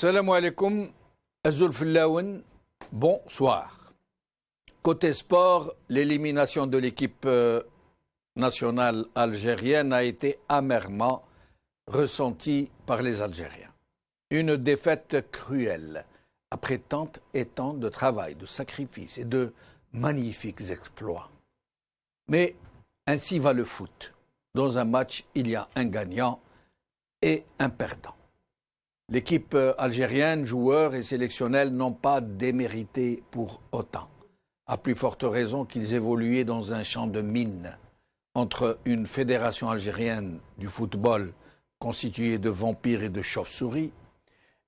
Salam alaikum, Azul Fillaoun, bonsoir. Côté sport, l'élimination de l'équipe nationale algérienne a été amèrement ressentie par les Algériens. Une défaite cruelle, après tant et tant de travail, de sacrifices et de magnifiques exploits. Mais ainsi va le foot. Dans un match, il y a un gagnant et un perdant. L'équipe algérienne, joueurs et sélectionnels n'ont pas démérité pour autant. À plus forte raison qu'ils évoluaient dans un champ de mine entre une fédération algérienne du football constituée de vampires et de chauves-souris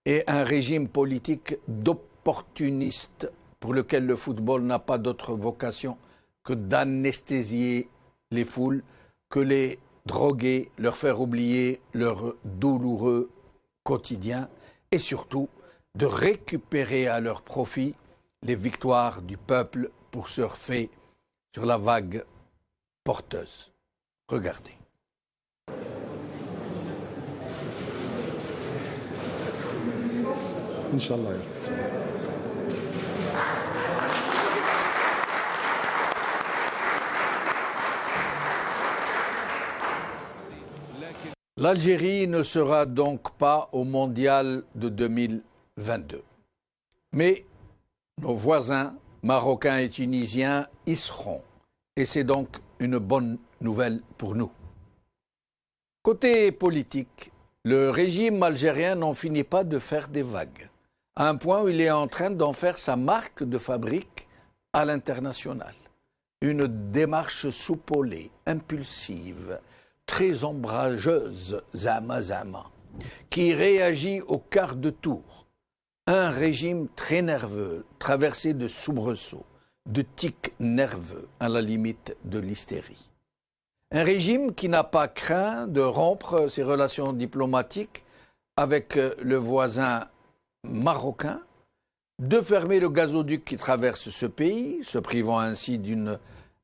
et un régime politique d'opportunistes pour lequel le football n'a pas d'autre vocation que d'anesthésier les foules, que les droguer, leur faire oublier leur douloureux quotidien et surtout de récupérer à leur profit les victoires du peuple pour surfer sur la vague porteuse. Regardez. Inch'Allah. L'Algérie ne sera donc pas au mondial de 2022. Mais nos voisins marocains et tunisiens y seront. Et c'est donc une bonne nouvelle pour nous. Côté politique, le régime algérien n'en finit pas de faire des vagues, à un point où il est en train d'en faire sa marque de fabrique à l'international. Une démarche soupolée, impulsive, très ombrageuse, zama, qui réagit au quart de tour. Un régime très nerveux, traversé de soubresauts, de tics nerveux, à la limite de l'hystérie. Un régime qui n'a pas craint de rompre ses relations diplomatiques avec le voisin marocain, de fermer le gazoduc qui traverse ce pays, se privant ainsi d'une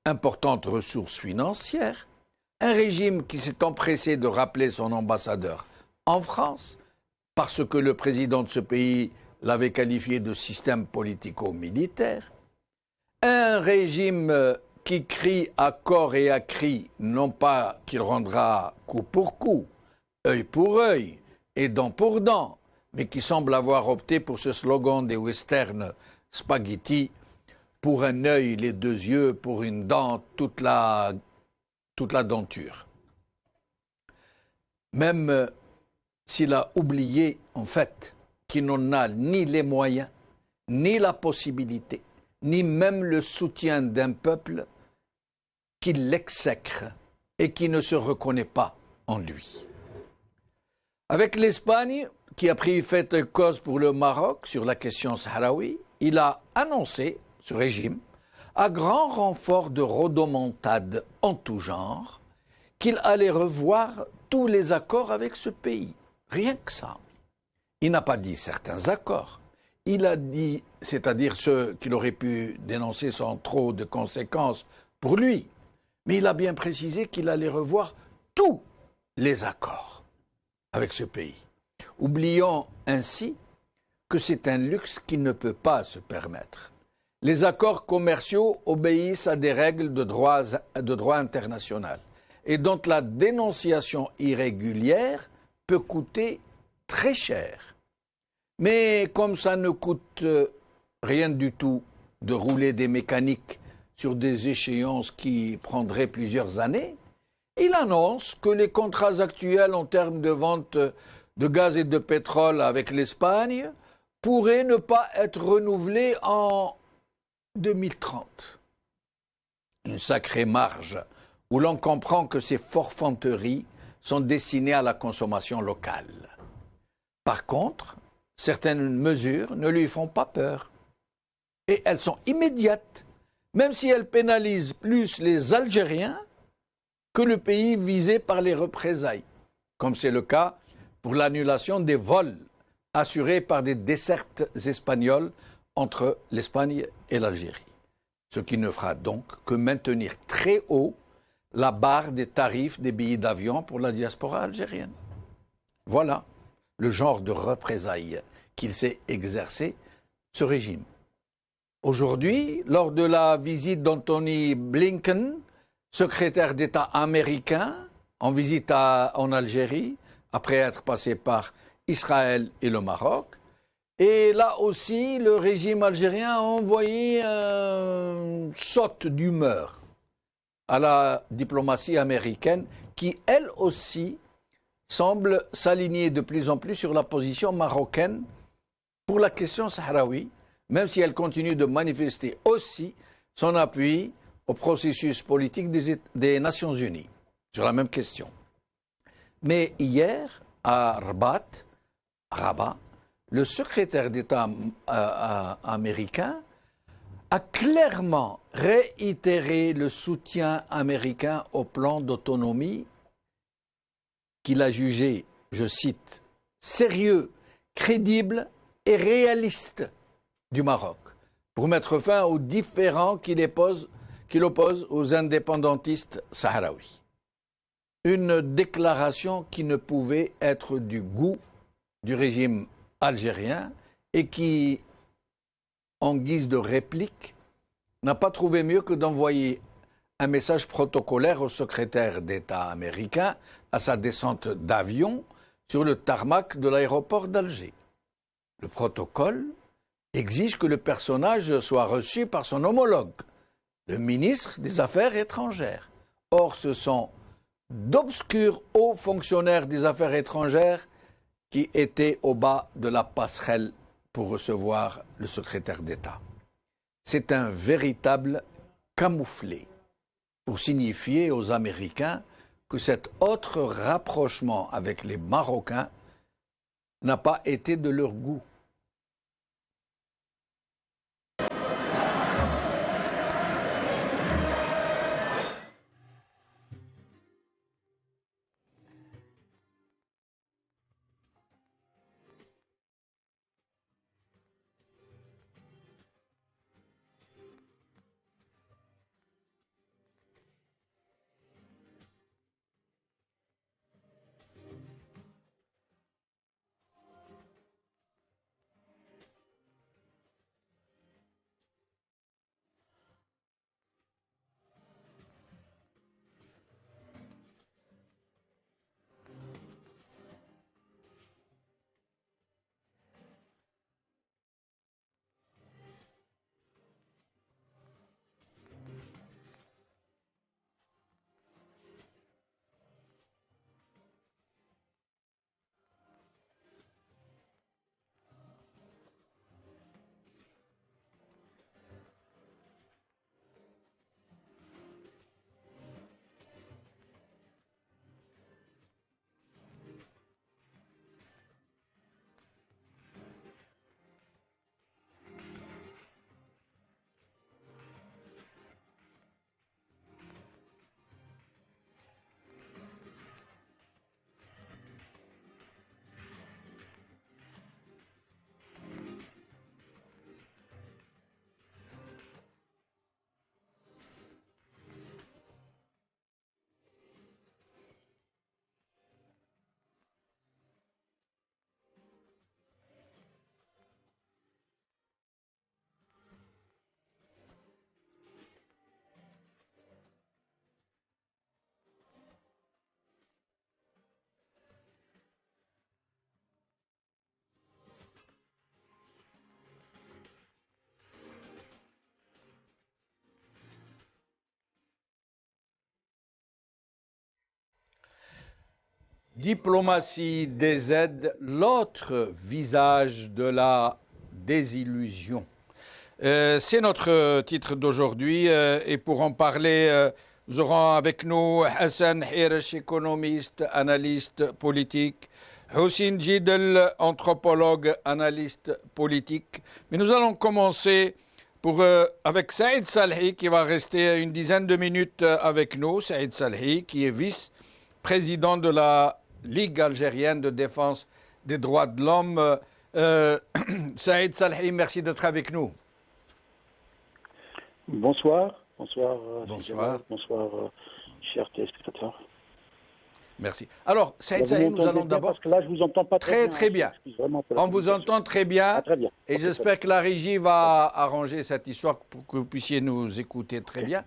importante ressource financière. Un régime qui s'est empressé de rappeler son ambassadeur en France, parce que le président de ce pays l'avait qualifié de système politico-militaire. Un régime qui crie à corps et à cri, non pas qu'il rendra coup pour coup, œil pour œil et dent pour dent, mais qui semble avoir opté pour ce slogan des westerns spaghetti, pour un œil, les deux yeux, pour une dent, toute la denture. Même s'il a oublié, en fait, qu'il n'en a ni les moyens, ni la possibilité, ni même le soutien d'un peuple qui l'exècre et qui ne se reconnaît pas en lui. Avec l'Espagne, qui a pris fait et cause pour le Maroc sur la question sahraoui, il a annoncé, ce régime, à grand renfort de rodomontades en tout genre, qu'il allait revoir tous les accords avec ce pays. Rien que ça. Il n'a pas dit certains accords. Il a dit, c'est-à-dire ceux qu'il aurait pu dénoncer sans trop de conséquences pour lui. Mais il a bien précisé qu'il allait revoir tous les accords avec ce pays. Oubliant ainsi que c'est un luxe qu'il ne peut pas se permettre. Les accords commerciaux obéissent à des règles de droit international et dont la dénonciation irrégulière peut coûter très cher. Mais comme ça ne coûte rien du tout de rouler des mécaniques sur des échéances qui prendraient plusieurs années, il annonce que les contrats actuels en termes de vente de gaz et de pétrole avec l'Espagne pourraient ne pas être renouvelés en 2030. Une sacrée marge où l'on comprend que ces forfanteries sont destinées à la consommation locale. Par contre, certaines mesures ne lui font pas peur. Et elles sont immédiates, même si elles pénalisent plus les Algériens que le pays visé par les représailles, comme c'est le cas pour l'annulation des vols assurés par des dessertes espagnoles entre l'Espagne et l'Algérie. Ce qui ne fera donc que maintenir très haut la barre des tarifs des billets d'avion pour la diaspora algérienne. Voilà le genre de représailles qu'il s'est exercé ce régime. Aujourd'hui, lors de la visite d'Anthony Blinken, secrétaire d'État américain, en visite en Algérie, après être passé par Israël et le Maroc, et là aussi, le régime algérien a envoyé une saute d'humeur à la diplomatie américaine qui, elle aussi, semble s'aligner de plus en plus sur la position marocaine pour la question sahraoui, même si elle continue de manifester aussi son appui au processus politique des Nations Unies sur la même question. Mais hier, à Rabat, le secrétaire d'État américain a clairement réitéré le soutien américain au plan d'autonomie qu'il a jugé, je cite, sérieux, crédible et réaliste du Maroc, pour mettre fin aux différends qu'il oppose aux indépendantistes sahraouis. Une déclaration qui ne pouvait être du goût du régime algérien et qui, en guise de réplique, n'a pas trouvé mieux que d'envoyer un message protocolaire au secrétaire d'État américain à sa descente d'avion sur le tarmac de l'aéroport d'Alger. Le protocole exige que le personnage soit reçu par son homologue, le ministre des Affaires étrangères. Or, ce sont d'obscurs hauts fonctionnaires des Affaires étrangères qui étaient au bas de la passerelle pour recevoir le secrétaire d'État. C'est un véritable camouflet pour signifier aux Américains que cet autre rapprochement avec les Marocains n'a pas été de leur goût. Diplomatie des aides, l'autre visage de la désillusion. C'est notre titre d'aujourd'hui et pour en parler, nous aurons avec nous Hassan Hirsch, économiste, analyste politique, Houssine Jidel, anthropologue, analyste politique. Mais nous allons commencer avec Saïd Salhi qui va rester une dizaine de minutes avec nous. Saïd Salhi qui est vice-président de la Ligue algérienne de défense des droits de l'homme. Saïd Salhi, merci d'être avec nous. Bonsoir. Bonsoir. Bonsoir, chers téléspectateurs. Merci. Alors, Saïd Vous Salhi, nous m'entendez allons bien d'abord... parce que là, je vous entends pas très bien. Très bien. Excuse vraiment pour la On vous communication. entend très bien. Ah, très bien. Et Ok, j'espère que la régie va arranger cette histoire pour que vous puissiez nous écouter très bien.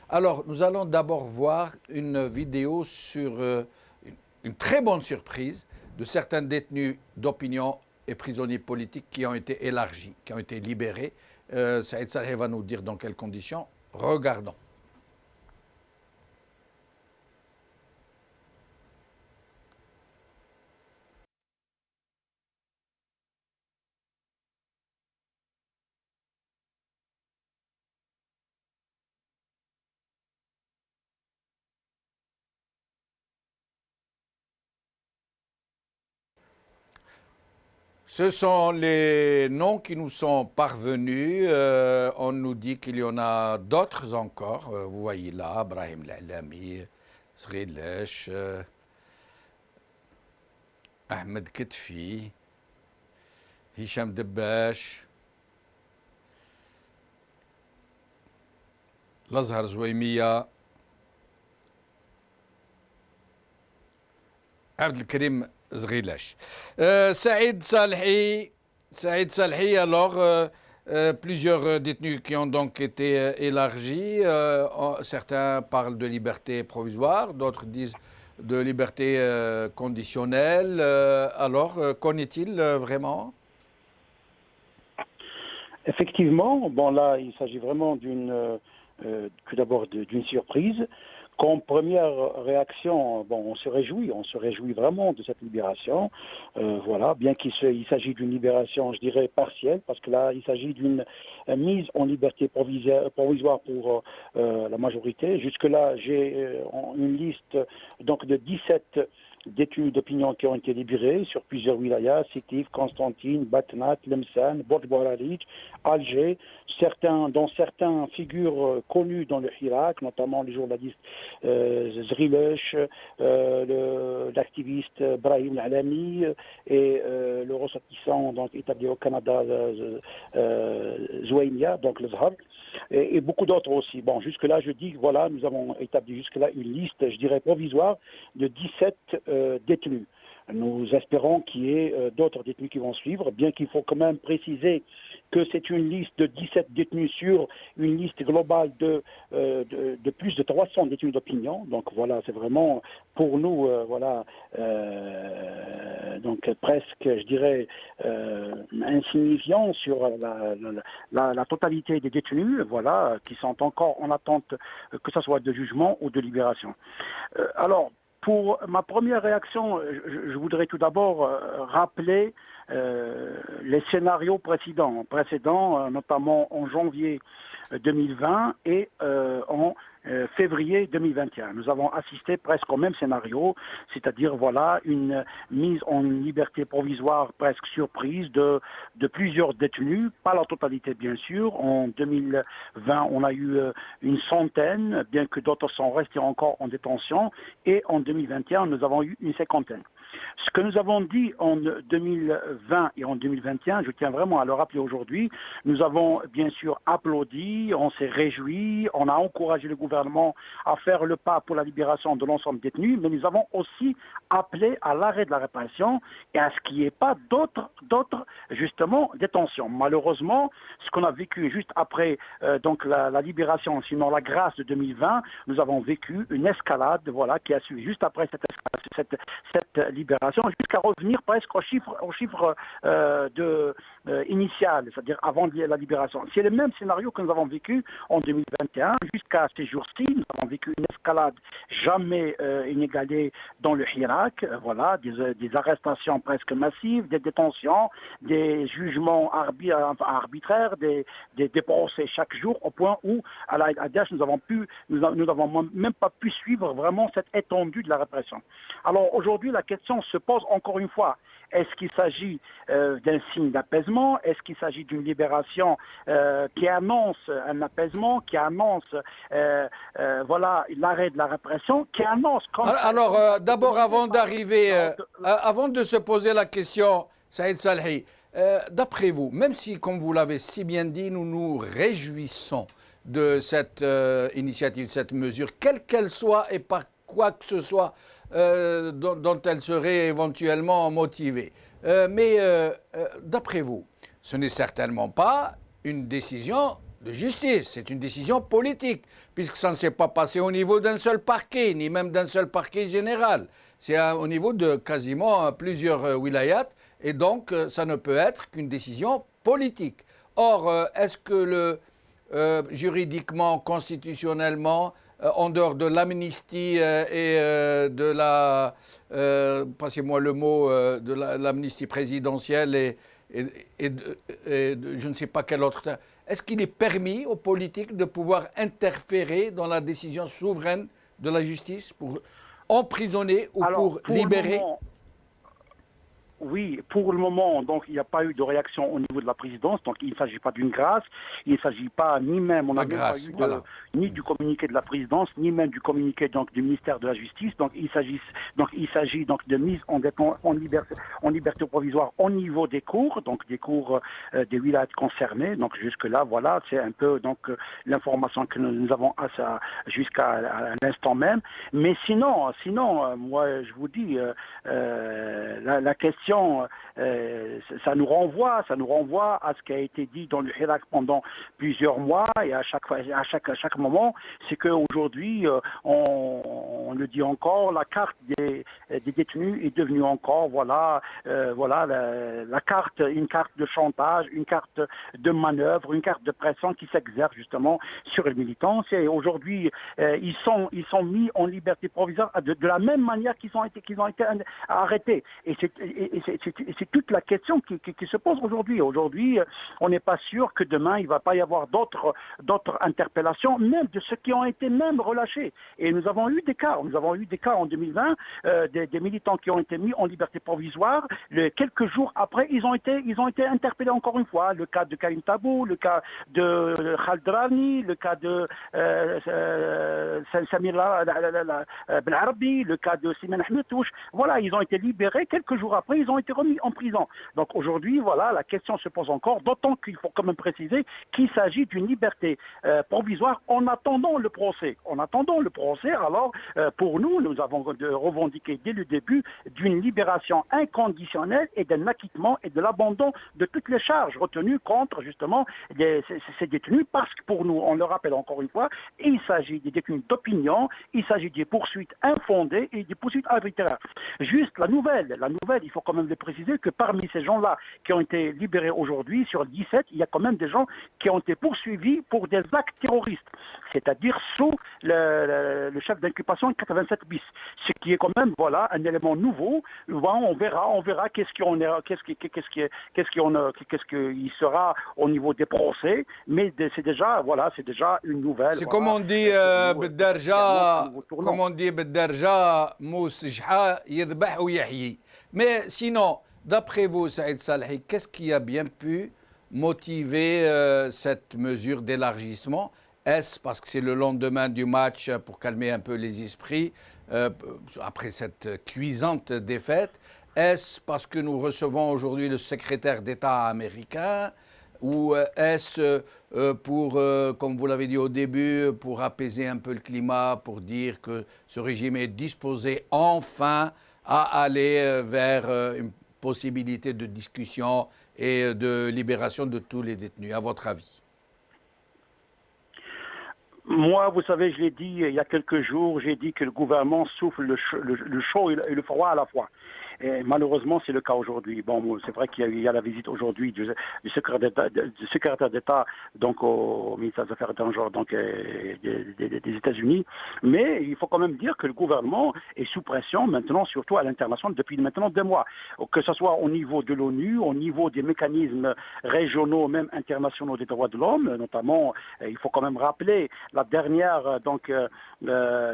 Alors, nous allons d'abord voir une vidéo sur une très bonne surprise de certains détenus d'opinion et prisonniers politiques qui ont été élargis, qui ont été libérés. Saïd Salhi va nous dire dans quelles conditions. Regardons. Ce sont les noms qui nous sont parvenus. On nous dit qu'il y en a d'autres encore. Vous voyez là, Brahim L'Alami, Srilesh, Ahmed Ketfi, Hicham Debbash, Lazhar Zouaimia, Abdelkrim Zrilesh. Saïd Salhi, alors, plusieurs détenus qui ont donc été élargis. Certains parlent de liberté provisoire, d'autres disent de liberté conditionnelle. Alors, qu'en est-il vraiment? Effectivement, bon là, il s'agit vraiment tout d'abord d'une surprise. Comme première réaction, bon, on se réjouit vraiment de cette libération. Voilà, bien il s'agit d'une libération, je dirais, partielle, parce que là, il s'agit d'une mise en liberté provisoire pour la majorité. Jusque-là, j'ai une liste donc de 17 détenus d'opinion qui ont été libérés sur plusieurs wilayas, Sétif, Constantine, Batnat, Lemsan, Borj-Boralic, Alger, dont certains figurent connus dans le Hirak, notamment le journaliste Zrilesh, l'activiste Brahim Alami et le ressortissant donc, établi au Canada, Zouaimia, donc le Zhar. Et beaucoup d'autres aussi. Bon, jusque-là, je dis que voilà, nous avons établi jusque-là une liste, je dirais, provisoire de 17 détenus. Nous espérons qu'il y ait d'autres détenus qui vont suivre, bien qu'il faut quand même préciser que c'est une liste de 17 détenus sur une liste globale de plus de 300 détenus d'opinion. Donc voilà, c'est vraiment pour nous, donc presque, je dirais, insignifiant sur la totalité des détenus, voilà, qui sont encore en attente, que ce soit de jugement ou de libération. Alors, pour ma première réaction, je voudrais tout d'abord rappeler les scénarios précédents, notamment en janvier 2020 et en février 2021. Nous avons assisté presque au même scénario, c'est-à-dire voilà une mise en liberté provisoire presque surprise de plusieurs détenus, pas la totalité bien sûr. En 2020, on a eu une centaine, bien que d'autres sont restés encore en détention, et en 2021, nous avons eu une cinquantaine. Ce que nous avons dit en 2020 et en 2021, je tiens vraiment à le rappeler aujourd'hui, nous avons bien sûr applaudi, on s'est réjoui, on a encouragé le gouvernement à faire le pas pour la libération de l'ensemble des détenus, mais nous avons aussi appelé à l'arrêt de la répression et à ce qu'il n'y ait pas d'autres justement détentions. Malheureusement, ce qu'on a vécu juste après donc la libération, sinon la grâce de 2020, nous avons vécu une escalade, voilà, qui a suivi juste après cette libération, jusqu'à revenir presque au chiffre initial, c'est-à-dire avant la libération. C'est le même scénario que nous avons vécu en 2021, jusqu'à ces jours-ci. Nous avons vécu une escalade jamais inégalée dans le Hirak, voilà, des arrestations presque massives, des détentions, des jugements arbitraires, des procès chaque jour, au point où, à la Daesh, nous n'avons même pas pu suivre vraiment cette étendue de la répression. Alors aujourd'hui, la question se pose encore une fois. Est-ce qu'il s'agit d'un signe d'apaisement? Est-ce qu'il s'agit d'une libération qui annonce un apaisement, qui annonce voilà, l'arrêt de la répression, qui annonce... Alors, d'abord, avant de se poser la question, Saïd Salhi, d'après vous, même si, comme vous l'avez si bien dit, nous nous réjouissons de cette initiative, de cette mesure, quelle qu'elle soit et par quoi que ce soit dont elle serait éventuellement motivée. Mais d'après vous, ce n'est certainement pas une décision de justice, c'est une décision politique, puisque ça ne s'est pas passé au niveau d'un seul parquet, ni même d'un seul parquet général. C'est au niveau de quasiment plusieurs wilayats, et donc ça ne peut être qu'une décision politique. Or, est-ce que juridiquement, constitutionnellement, en dehors de l'amnistie et de la, passez-moi le mot, de l'amnistie présidentielle et je ne sais pas quel autre, est-ce qu'il est permis aux politiques de pouvoir interférer dans la décision souveraine de la justice pour emprisonner ou pour libérer? Oui, pour le moment, donc il n'y a pas eu de réaction au niveau de la présidence, donc il ne s'agit pas d'une grâce, il ne s'agit pas ni même, on n'a même pas eu ni du communiqué de la présidence, ni même du communiqué donc du ministère de la Justice, donc il s'agit donc de mise en liberté provisoire au niveau des cours, donc des cours des wilayas concernés, donc jusque là, voilà, c'est un peu donc l'information que nous avons jusqu'à l'instant même, mais sinon, moi je vous dis, la question ça nous renvoie à ce qui a été dit dans le Hirak pendant plusieurs mois et à chaque moment, c'est qu'aujourd'hui, on le dit encore, la carte des détenus est devenue encore, la carte, une carte de chantage, une carte de manœuvre, une carte de pression qui s'exerce justement sur les militants. Et aujourd'hui, ils sont mis en liberté provisoire de la même manière qu'ils ont été arrêtés. Et c'est toute la question qui se pose aujourd'hui. Aujourd'hui, on n'est pas sûr que demain, il ne va pas y avoir d'autres interpellations, même de ceux qui ont été même relâchés. Et nous avons eu des cas. Nous avons eu des cas en 2020, des militants qui ont été mis en liberté provisoire. Quelques jours après, ils ont été interpellés encore une fois. Le cas de Karim Tabou, le cas de Khaled Rani, le cas de Samir Benarabi, le cas de Simen Ahmetouche. Voilà, ils ont été libérés. Quelques jours après, ils ont été remis en prison. Donc aujourd'hui, voilà, la question se pose encore, d'autant qu'il faut quand même préciser qu'il s'agit d'une liberté provisoire en attendant le procès. En attendant le procès, alors pour nous avons revendiqué dès le début d'une libération inconditionnelle et d'un acquittement et de l'abandon de toutes les charges retenues contre justement ces détenus, parce que pour nous, on le rappelle encore une fois, il s'agit des détenus d'opinion, il s'agit des poursuites infondées et des poursuites arbitraires. Juste la nouvelle, il faut quand même le préciser que parmi ces gens-là qui ont été libérés aujourd'hui, sur 17, il y a quand même des gens qui ont été poursuivis pour des actes terroristes, c'est-à-dire sous le chef d'inculpation 87 bis, ce qui est quand même un élément nouveau. On verra qu'est-ce qu'il sera au niveau des procès, mais c'est déjà une nouvelle. C'est comme on dit بالدرجة موس جحا يذبح ويحيي. Mais sinon, d'après vous, Saïd Salhi, qu'est-ce qui a bien pu motiver cette mesure d'élargissement? Est-ce parce que c'est le lendemain du match pour calmer un peu les esprits après cette cuisante défaite? Est-ce parce que nous recevons aujourd'hui le secrétaire d'État américain? Ou est-ce pour, comme vous l'avez dit au début, pour apaiser un peu le climat, pour dire que ce régime est disposé enfin à aller vers une possibilité de discussion et de libération de tous les détenus, à votre avis? Moi, vous savez, je l'ai dit il y a quelques jours, j'ai dit que le gouvernement souffle le chaud et le froid à la fois. Et malheureusement, c'est le cas aujourd'hui. Bon, c'est vrai qu'il y a la visite aujourd'hui du secrétaire d'État donc au ministère des Affaires étrangères donc des États-Unis, mais il faut quand même dire que le gouvernement est sous pression maintenant, surtout à l'international depuis maintenant 2 mois, que ce soit au niveau de l'ONU, au niveau des mécanismes régionaux, même internationaux des droits de l'homme, notamment. Il faut quand même rappeler la dernière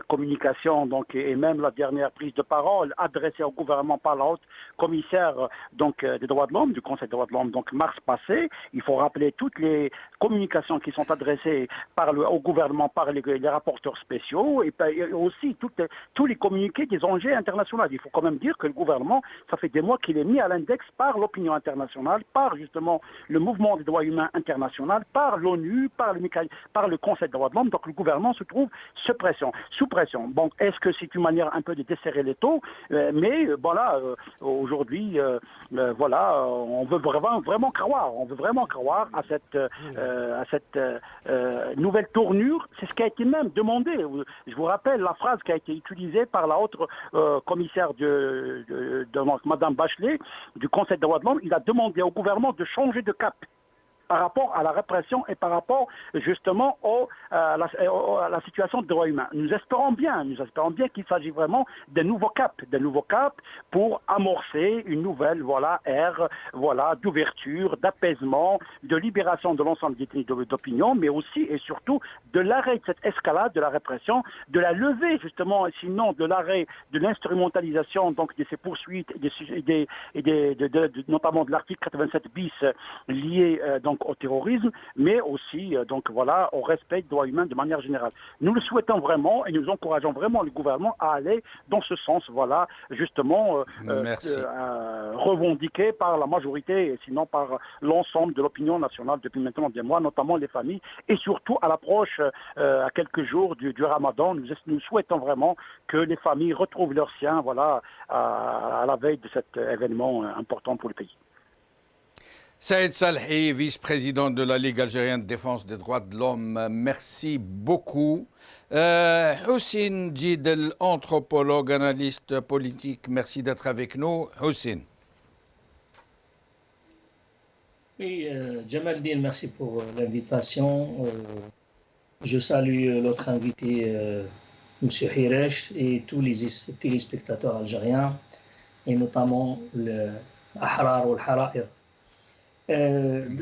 communication et même la dernière prise de parole adressée au gouvernement par la haute commissaire des droits de l'homme, du Conseil des droits de l'homme, donc mars passé. Il faut rappeler toutes les communications qui sont adressées au gouvernement par les rapporteurs spéciaux et aussi tous les communiqués des ONG internationales. Il faut quand même dire que le gouvernement, ça fait des mois qu'il est mis à l'index par l'opinion internationale, par justement le mouvement des droits humains international, par l'ONU, par le Conseil des droits de l'homme. Donc le gouvernement se trouve sous pression. Bon, est-ce que c'est une manière un peu de desserrer les taux? Mais voilà, aujourd'hui, voilà, on veut vraiment croire à cette nouvelle tournure. C'est ce qui a été même demandé. Je vous rappelle la phrase qui a été utilisée par la haute commissaire de Madame Bachelet du Conseil des droits de l'homme. Il a demandé au gouvernement de changer de cap par rapport à la répression et par rapport justement à la situation des droits humains. Nous espérons bien qu'il s'agit vraiment d'un nouveau cap pour amorcer une nouvelle ère d'ouverture, d'apaisement, de libération de l'ensemble des détenus d'opinion, mais aussi et surtout de l'arrêt de cette escalade de la répression, de la levée justement, sinon de l'arrêt de l'instrumentalisation donc de ces poursuites notamment de l'article 87 bis lié donc au terrorisme, mais aussi au respect des droits humains de manière générale. Nous le souhaitons vraiment et nous encourageons vraiment le gouvernement à aller dans ce sens, justement revendiqué par la majorité et sinon par l'ensemble de l'opinion nationale depuis maintenant des mois, notamment les familles, et surtout à l'approche à quelques jours du Ramadan. Nous souhaitons vraiment que les familles retrouvent leurs siens à la veille de cet événement important pour le pays. Saïd Salhi, vice-président de la Ligue algérienne de défense des droits de l'homme, merci beaucoup. Houssine Djidel, anthropologue, analyste politique, merci d'être avec nous. Houssine. Oui, Jamaldine, merci pour l'invitation. Je salue l'autre invité, M. Hiresh, et tous les téléspectateurs algériens, et notamment le Ahrar ou le Hara'ir.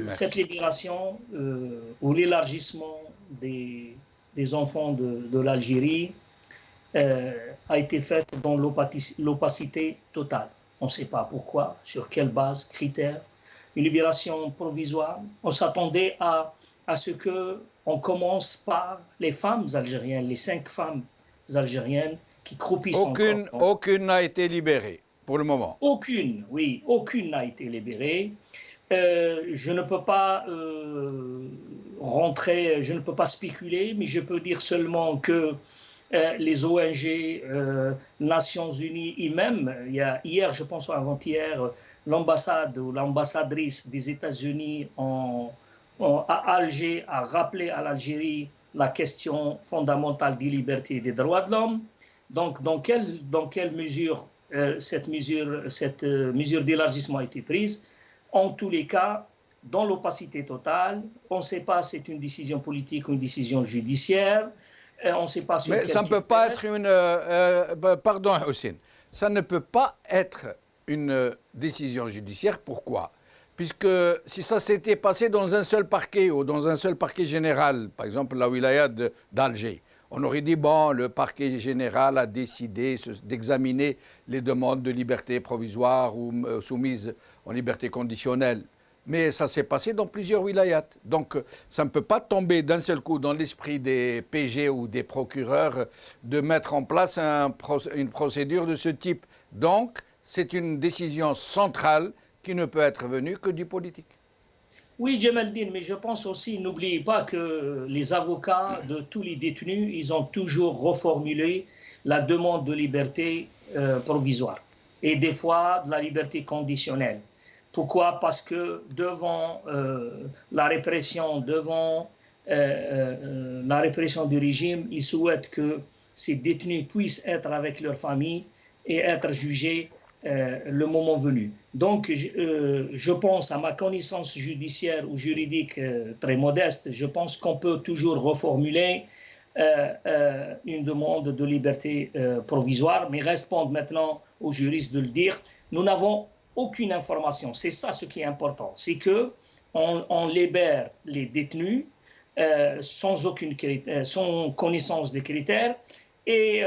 Cette libération ou l'élargissement des enfants de l'Algérie a été faite dans l'opacité totale. On ne sait pas pourquoi, sur quelle base, critères. Une libération provisoire. On s'attendait à ce qu'on commence par les femmes algériennes, les 5 femmes algériennes qui croupissent encore. Aucune n'a été libérée pour le moment. Aucune n'a été libérée. Je ne peux pas je ne peux pas spéculer, mais je peux dire seulement que les ONG, Nations Unies et même, hier, je pense avant-hier, l'ambassade ou l'ambassadrice des États-Unis à Alger a rappelé à l'Algérie la question fondamentale des libertés et des droits de l'homme. Donc, dans quelle mesure cette mesure d'élargissement a été prise? En tous les cas, dans l'opacité totale, on ne sait pas si c'est une décision politique ou une décision judiciaire. On ne sait pas sur Mais ça ne peut pas être une... pardon, Houssine. Ça ne peut pas être une décision judiciaire. Pourquoi? Puisque si ça s'était passé dans un seul parquet ou dans un seul parquet général, par exemple la wilaya d'Alger, on aurait dit, bon, le parquet général a décidé d'examiner les demandes de liberté provisoire ou soumises en liberté conditionnelle. Mais ça s'est passé dans plusieurs wilayats. Donc ça ne peut pas tomber d'un seul coup dans l'esprit des PG ou des procureurs de mettre en place une procédure de ce type. Donc c'est une décision centrale qui ne peut être venue que du politique. Oui, Jamaldine, mais je pense aussi, n'oubliez pas que les avocats de tous les détenus, ils ont toujours reformulé la demande de liberté provisoire et des fois de la liberté conditionnelle. Pourquoi? Parce que devant la répression du régime, ils souhaitent que ces détenus puissent être avec leur famille et être jugés le moment venu. Donc, je pense, à ma connaissance judiciaire ou juridique très modeste, je pense qu'on peut toujours reformuler une demande de liberté provisoire, mais répondre maintenant aux juristes de le dire. Nous n'avons aucune information. C'est ça ce qui est important. C'est qu'on libère les détenus sans connaissance des critères et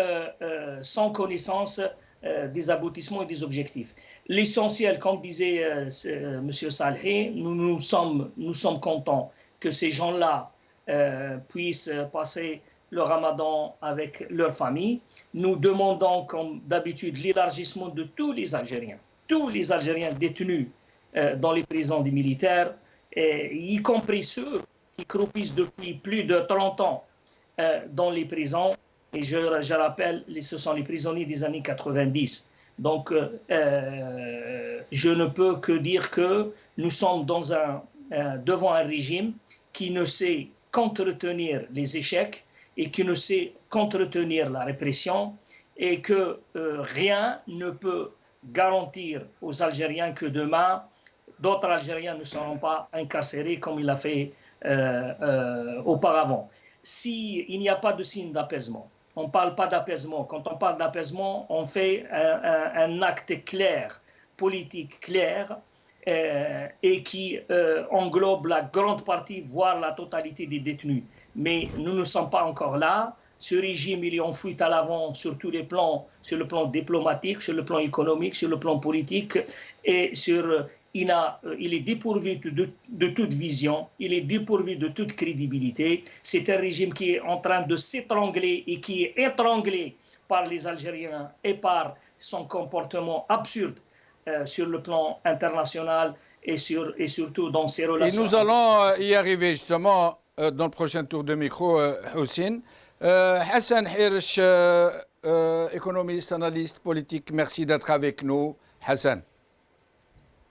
sans connaissance des aboutissements et des objectifs. L'essentiel, comme disait M. Salhi, nous sommes contents que ces gens-là puissent passer le ramadan avec leur famille. Nous demandons, comme d'habitude, l'élargissement de tous les Algériens détenus dans les prisons des militaires, y compris ceux qui croupissent depuis plus de 30 ans dans les prisons. Et je rappelle, ce sont les prisonniers des années 90. Donc, je ne peux que dire que nous sommes devant un régime qui ne sait qu'entretenir les échecs et qui ne sait qu'entretenir la répression, et que rien ne peut garantir aux Algériens que demain, d'autres Algériens ne seront pas incarcérés comme il l'a fait auparavant. S'il n'y a pas de signe d'apaisement, on ne parle pas d'apaisement. Quand on parle d'apaisement, on fait un acte clair, politique clair, et qui englobe la grande partie, voire la totalité des détenus. Mais nous ne sommes pas encore là. Ce régime, il est en fuite à l'avant sur tous les plans, sur le plan diplomatique, sur le plan économique, sur le plan politique, et il est dépourvu de toute vision, il est dépourvu de toute crédibilité. C'est un régime qui est en train de s'étrangler et qui est étranglé par les Algériens et par son comportement absurde sur le plan international et surtout dans ses relations. Et nous allons y arriver justement dans le prochain tour de micro, Houssine. Hassan Hirsch, économiste, analyste politique, merci d'être avec nous. Hassan.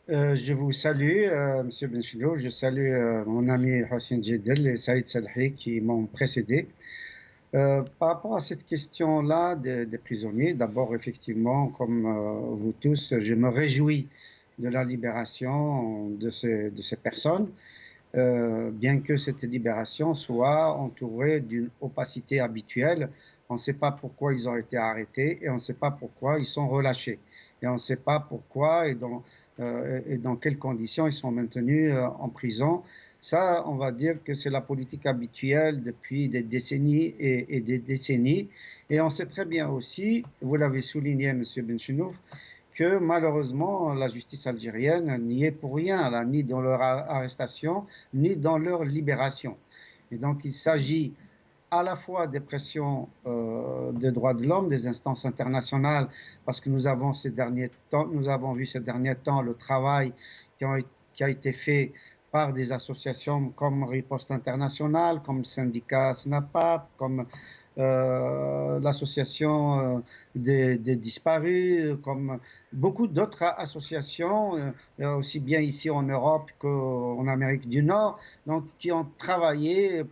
Je vous salue, M. Benchilo. Je salue mon ami Hossein Jedel et Saïd Salhi qui m'ont précédé. Par rapport à cette question-là des prisonniers, d'abord, effectivement, comme vous tous, je me réjouis de la libération de ces personnes, bien que cette libération soit entourée d'une opacité habituelle. On ne sait pas pourquoi ils ont été arrêtés et on ne sait pas pourquoi ils sont relâchés. Et on ne sait pas pourquoi et dans quelles conditions ils sont maintenus en prison. Ça, on va dire que c'est la politique habituelle depuis des décennies et des décennies. Et on sait très bien aussi, vous l'avez souligné, M. Benchenouf, que malheureusement, la justice algérienne n'y est pour rien, là, ni dans leur arrestation, ni dans leur libération. Et donc, il s'agit à la fois des pressions des droits de l'homme, des instances internationales, parce que nous avons vu ces derniers temps le travail qui a été fait par des associations comme Riposte Internationale, comme le syndicat SNAPAP, comme l'association des disparus, comme beaucoup d'autres associations, aussi bien ici en Europe qu'en Amérique du Nord, donc qui ont travaillé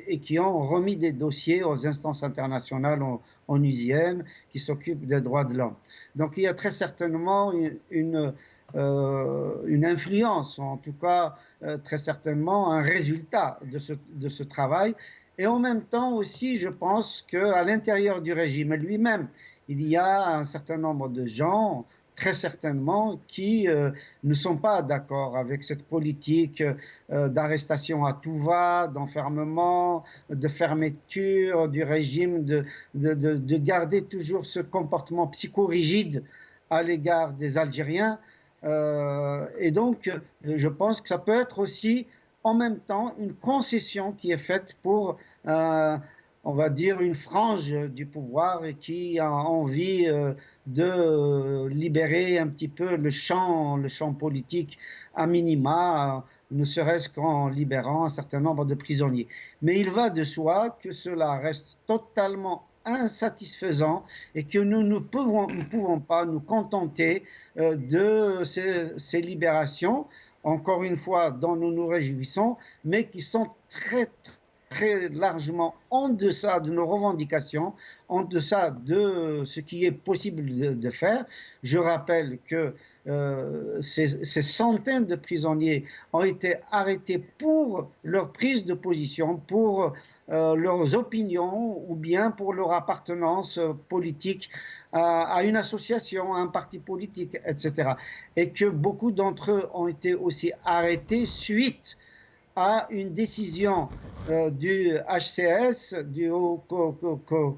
et qui ont remis des dossiers aux instances internationales onusiennes qui s'occupent des droits de l'homme. Donc il y a très certainement une influence, en tout cas très certainement un résultat de ce travail. Et en même temps aussi, je pense qu'à l'intérieur du régime lui-même, il y a un certain nombre de gens, très certainement, qui ne sont pas d'accord avec cette politique d'arrestation à tout va, d'enfermement, de fermeture du régime, de garder toujours ce comportement psychorigide à l'égard des Algériens. Et donc, je pense que ça peut être aussi en même temps une concession qui est faite pour, on va dire, une frange du pouvoir et qui a envie de libérer un petit peu le champ politique à minima, ne serait-ce qu'en libérant un certain nombre de prisonniers. Mais il va de soi que cela reste totalement insatisfaisant et que nous ne pouvons pas nous contenter de ces libérations, encore une fois, dont nous nous réjouissons, mais qui sont très, très largement en deçà de nos revendications, en deçà de ce qui est possible de faire. Je rappelle que ces centaines de prisonniers ont été arrêtés pour leur prise de position, pour leurs opinions ou bien pour leur appartenance politique à une association, à un parti politique, etc. Et que beaucoup d'entre eux ont été aussi arrêtés suite à une décision du HCS, du Haut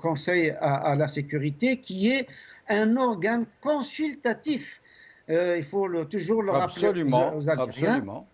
Conseil à la sécurité, qui est un organe consultatif. Il faut toujours le rappeler aux Algériens. Absolument.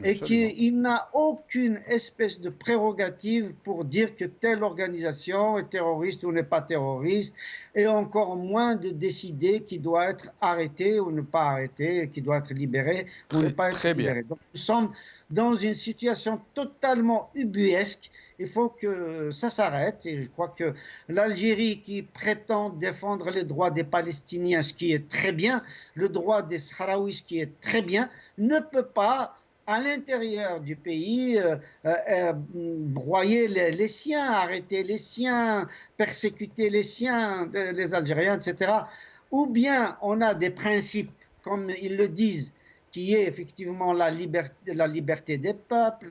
Et qu'il n'a aucune espèce de prérogative pour dire que telle organisation est terroriste ou n'est pas terroriste, et encore moins de décider qui doit être arrêté ou ne pas arrêté, qui doit être libéré ou ne pas être libéré. Donc nous sommes dans une situation totalement ubuesque. Il faut que ça s'arrête, et je crois que l'Algérie qui prétend défendre les droits des Palestiniens, ce qui est très bien, le droit des Sahraouis, ce qui est très bien, ne peut pas à l'intérieur du pays, broyer les siens, arrêter les siens, persécuter les siens, les Algériens, etc. Ou bien on a des principes, comme ils le disent, qui est effectivement la liberté des peuples,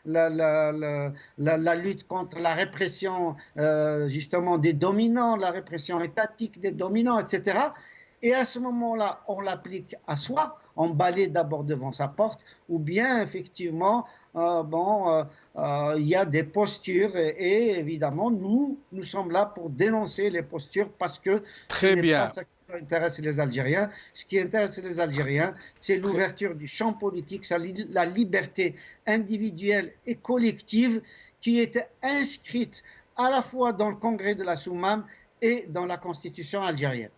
la lutte contre la répression justement des dominants, la répression étatique des dominants, etc. Et à ce moment-là, on l'applique à soi, on balaye d'abord devant sa porte, ou bien effectivement, il y a des postures, et évidemment, nous sommes là pour dénoncer les postures, parce que ce n'est pas ça qui intéresse les Algériens. Ce qui intéresse les Algériens, c'est l'ouverture du champ politique, la liberté individuelle et collective qui était inscrite à la fois dans le congrès de la Soumam et dans la constitution algérienne.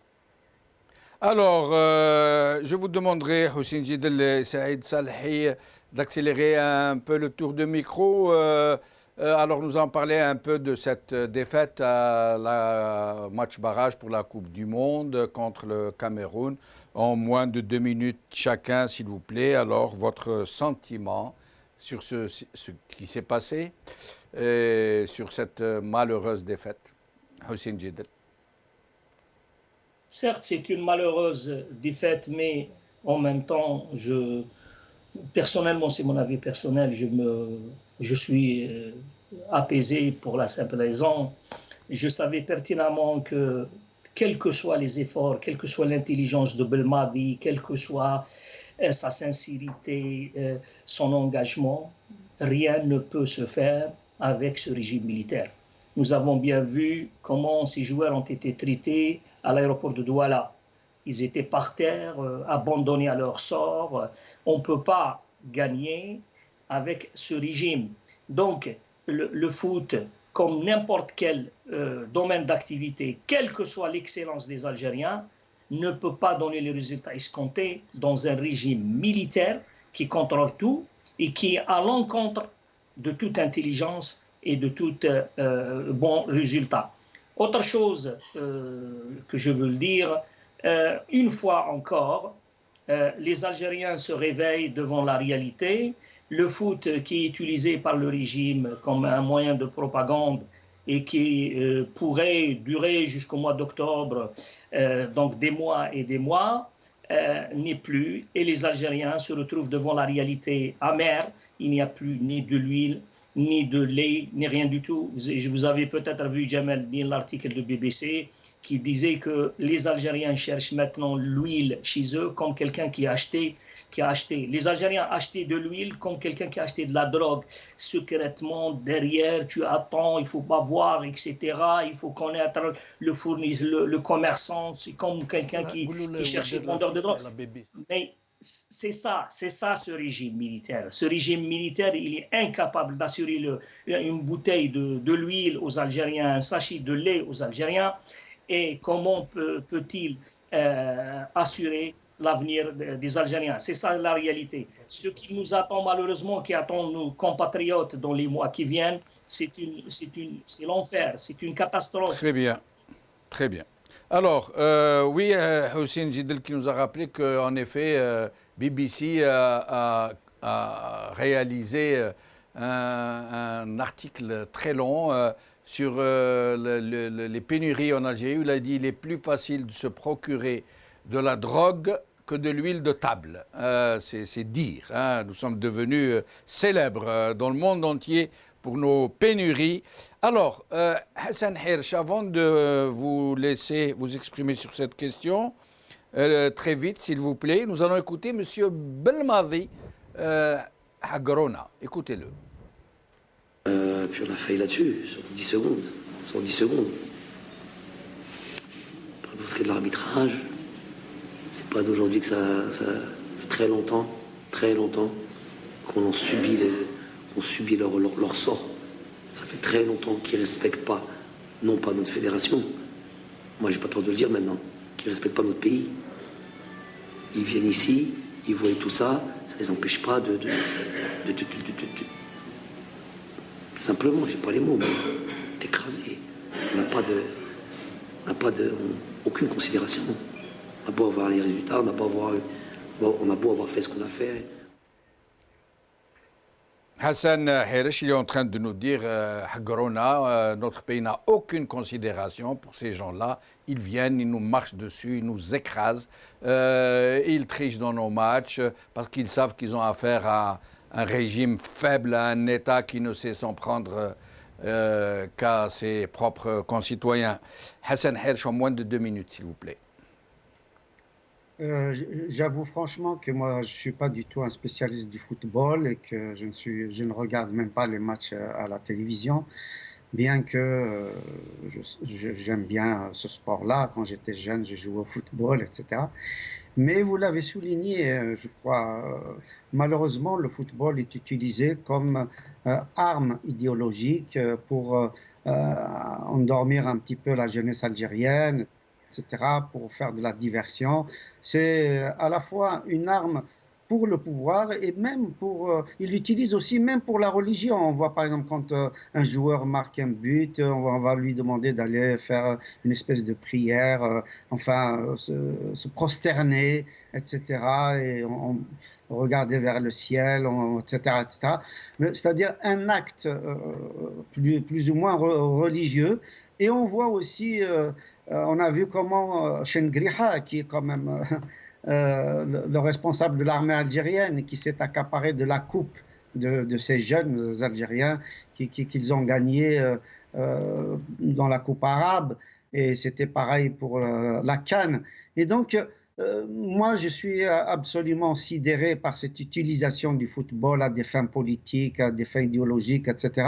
Alors, je vous demanderai, Houssine Djidel et Saïd Salhi, d'accélérer un peu le tour de micro. Alors, nous en parler un peu de cette défaite à la match barrage pour la Coupe du Monde contre le Cameroun en moins de 2 minutes chacun, s'il vous plaît. Alors, votre sentiment sur ce qui s'est passé et sur cette malheureuse défaite, Houssine Djidel. Certes, c'est une malheureuse défaite, mais en même temps, personnellement, c'est mon avis personnel, je suis apaisé pour la simple raison. Je savais pertinemment que, quels que soient les efforts, quelle que soit l'intelligence de Belmadi, quelle que soit sa sincérité, son engagement, rien ne peut se faire avec ce régime militaire. Nous avons bien vu comment ces joueurs ont été traités à l'aéroport de Douala. Ils étaient par terre, abandonnés à leur sort. On ne peut pas gagner avec ce régime. Donc, le foot, comme n'importe quel domaine d'activité, quelle que soit l'excellence des Algériens, ne peut pas donner les résultats escomptés dans un régime militaire qui contrôle tout et qui est à l'encontre de toute intelligence et de tout bon résultat. Autre chose que je veux le dire, une fois encore, les Algériens se réveillent devant la réalité. Le foot qui est utilisé par le régime comme un moyen de propagande et qui pourrait durer jusqu'au mois d'octobre, donc des mois et des mois, n'est plus. Et les Algériens se retrouvent devant la réalité amère. Il n'y a plus ni de l'huile, ni de lait, ni rien du tout. Vous avez peut-être vu, Jamel, l'article de BBC qui disait que les Algériens cherchent maintenant l'huile chez eux comme quelqu'un qui a acheté. Les Algériens achetaient de l'huile comme quelqu'un qui a acheté de la drogue. Secrètement, derrière, tu attends, il ne faut pas voir, etc. Il faut connaître le fournisseur, le commerçant. C'est comme quelqu'un qui cherche le vendeur de drogue. Mais c'est ça ce régime militaire. Ce régime militaire, il est incapable d'assurer une bouteille de l'huile aux Algériens, un sachet de lait aux Algériens. Et comment peut-il assurer l'avenir des Algériens? C'est ça la réalité. Ce qui nous attend malheureusement, qui attend nos compatriotes dans les mois qui viennent, c'est l'enfer, c'est une catastrophe. Très bien, très bien. Alors, oui, Houssine Djidel qui nous a rappelé qu'en effet, BBC a réalisé un article très long sur les pénuries en Algérie. Il a dit qu'il est plus facile de se procurer de la drogue que de l'huile de table. C'est dire. Hein. Nous sommes devenus célèbres dans le monde entier pour nos pénuries. Alors, Hassan Hirsch, avant de vous laisser vous exprimer sur cette question, très vite, s'il vous plaît, nous allons écouter M. Belmadi Hagrona. Écoutez-le. Puis on a failli là-dessus, sur 10 secondes. ce qui est de l'arbitrage, c'est pas d'aujourd'hui que ça fait très longtemps qu'on subit leur sort. Ça fait très longtemps qu'ils ne respectent pas, non pas notre fédération, moi j'ai pas peur de le dire maintenant, qu'ils ne respectent pas notre pays. Ils viennent ici, ils voient tout ça, ça ne les empêche pas de simplement, j'ai pas les mots, mais d'écraser. On n'a pas aucune considération. On a beau avoir les résultats, on a beau avoir fait ce qu'on a fait. Hassan Herish, il est en train de nous dire notre pays n'a aucune considération pour ces gens-là. Ils viennent, ils nous marchent dessus, ils nous écrasent, ils trichent dans nos matchs parce qu'ils savent qu'ils ont affaire à un régime faible, à un État qui ne sait s'en prendre qu'à ses propres concitoyens. Hassan Herish, en moins de 2 minutes, s'il vous plaît. J'avoue franchement que moi, je ne suis pas du tout un spécialiste du football et que je ne regarde même pas les matchs à la télévision, bien que j'aime bien ce sport-là. Quand j'étais jeune, je jouais au football, etc. Mais vous l'avez souligné, je crois, malheureusement, le football est utilisé comme arme idéologique pour endormir un petit peu la jeunesse algérienne, etc., pour faire de la diversion. C'est à la fois une arme pour le pouvoir et même pour... il l'utilise aussi même pour la religion. On voit par exemple quand un joueur marque un but, on va lui demander d'aller faire une espèce de prière, se prosterner, etc. Et on regarder vers le ciel, etc., etc. C'est-à-dire un acte plus ou moins religieux. Et on voit aussi... on a vu comment Chengriha, qui est quand même le responsable de l'armée algérienne, qui s'est accaparé de la coupe de ces jeunes Algériens qu'ils ont gagné dans la coupe arabe. Et c'était pareil pour la CAN. Et donc, moi, je suis absolument sidéré par cette utilisation du football à des fins politiques, à des fins idéologiques, etc.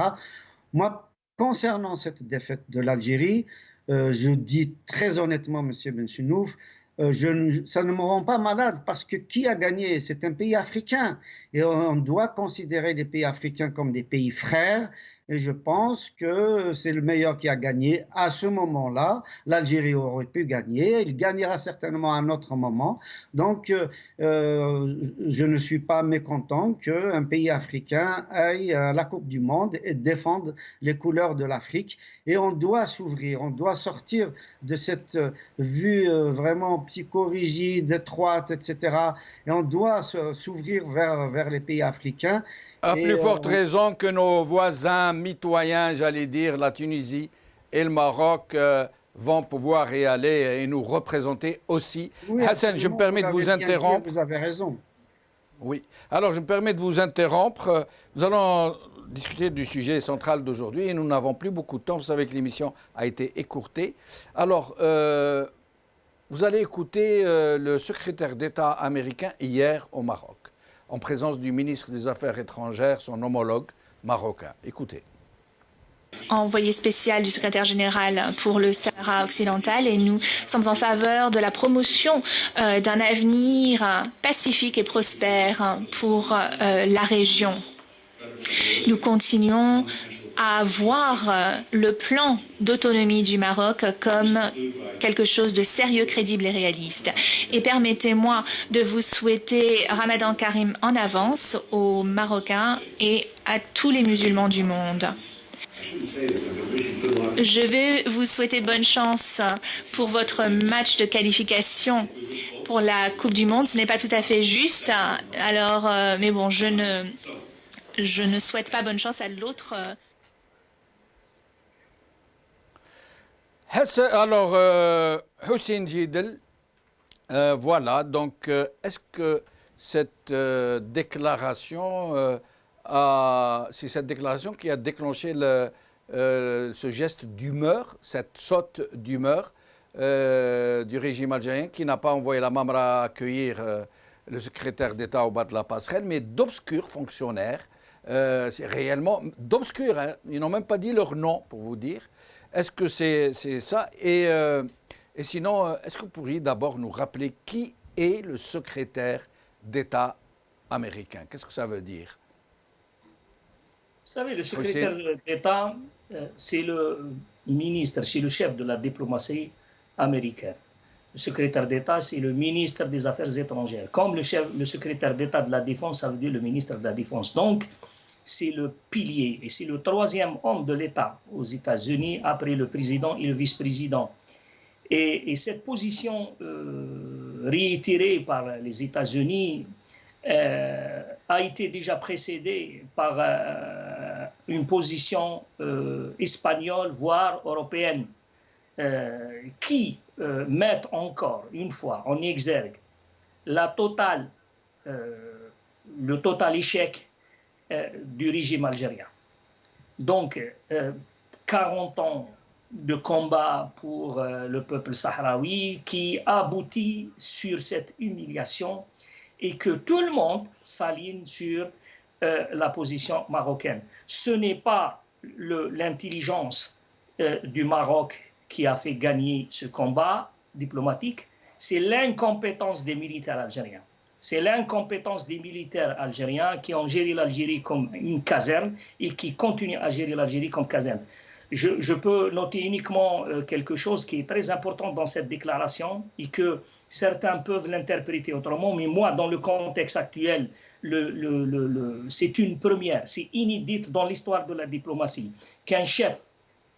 Moi, concernant cette défaite de l'Algérie, je dis très honnêtement, M. Benchenouf, ça ne me rend pas malade parce que qui a gagné? C'est un pays africain et on doit considérer les pays africains comme des pays frères. Et je pense que c'est le meilleur qui a gagné à ce moment-là. L'Algérie aurait pu gagner, il gagnera certainement à un autre moment. Donc, je ne suis pas mécontent qu'un pays africain aille à la Coupe du Monde et défende les couleurs de l'Afrique. Et on doit s'ouvrir, on doit sortir de cette vue vraiment psychorigide, étroite, etc. Et on doit s'ouvrir vers les pays africains. À plus forte raison que nos voisins mitoyens, j'allais dire, la Tunisie et le Maroc, vont pouvoir y aller et nous représenter aussi. Oui, Hassan, je me permets de vous interrompre. Vous avez raison. Oui. Alors, je me permets de vous interrompre. Nous allons discuter du sujet central d'aujourd'hui et nous n'avons plus beaucoup de temps. Vous savez que l'émission a été écourtée. Alors, vous allez écouter le secrétaire d'État américain hier au Maroc, en présence du ministre des Affaires étrangères, son homologue marocain. Écoutez. Envoyé spécial du secrétaire général pour le Sahara occidental et nous sommes en faveur de la promotion d'un avenir pacifique et prospère pour la région. Nous continuons à voir le plan d'autonomie du Maroc comme quelque chose de sérieux, crédible et réaliste. Et permettez-moi de vous souhaiter Ramadan Karim en avance aux Marocains et à tous les musulmans du monde. Je vais vous souhaiter bonne chance pour votre match de qualification pour la Coupe du Monde. Ce n'est pas tout à fait juste, alors, mais bon, je ne souhaite pas bonne chance à l'autre. Alors, Hussein Jidel, voilà, donc est-ce que cette déclaration, c'est cette déclaration qui a déclenché ce geste d'humeur, cette saute d'humeur du régime algérien qui n'a pas envoyé la Mamra accueillir le secrétaire d'État au bas de la passerelle, mais d'obscurs fonctionnaires, c'est réellement d'obscurs, hein, ils n'ont même pas dit leur nom pour vous dire. Est-ce que c'est ça? Et Et sinon, est-ce que vous pourriez d'abord nous rappeler qui est le secrétaire d'État américain? Qu'est-ce que ça veut dire? Vous savez, le secrétaire d'État, c'est le ministre, c'est le chef de la diplomatie américaine. Le secrétaire d'État, c'est le ministre des Affaires étrangères. Comme le secrétaire d'État de la Défense, ça veut dire le ministre de la Défense. Donc, c'est le pilier et c'est le troisième homme de l'État aux États-Unis après le président et le vice-président. Et cette position réitérée par les États-Unis a été déjà précédée par une position espagnole, voire européenne, qui mettent encore une fois en exergue le total échec du régime algérien. Donc, 40 ans de combat pour le peuple sahraoui qui aboutit sur cette humiliation et que tout le monde s'aligne sur la position marocaine. Ce n'est pas l'intelligence du Maroc qui a fait gagner ce combat diplomatique, c'est l'incompétence des militaires algériens. C'est l'incompétence des militaires algériens qui ont géré l'Algérie comme une caserne et qui continuent à gérer l'Algérie comme caserne. Je peux noter uniquement quelque chose qui est très important dans cette déclaration et que certains peuvent l'interpréter autrement, mais moi, dans le contexte actuel, c'est une première, c'est inédite dans l'histoire de la diplomatie, qu'un chef